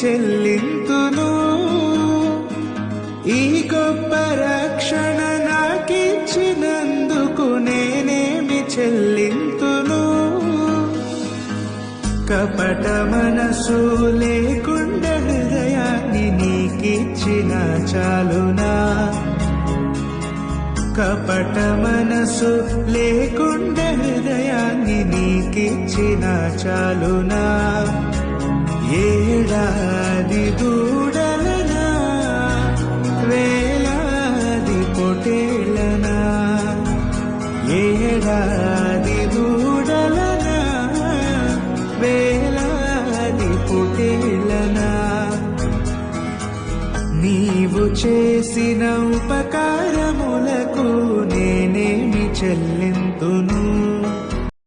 చెల్లింతును. ఈ గొప్ప రక్షణ నాకిచ్చినందుకు నేనేమి చెల్లింతును. కపట మనసు లేకుండా హృదయాన్ని నీకిచ్చిన చాలునా. కపట మనసు లేకుండా హృదయాన్ని నీకిచ్చిన చాలునా. ఏడాది దూడలనా వేలాది పొటేళ్ళనా. ఏడాది దూడలనా వేలాది పొటేళ్ళనా. నీవు చేసిన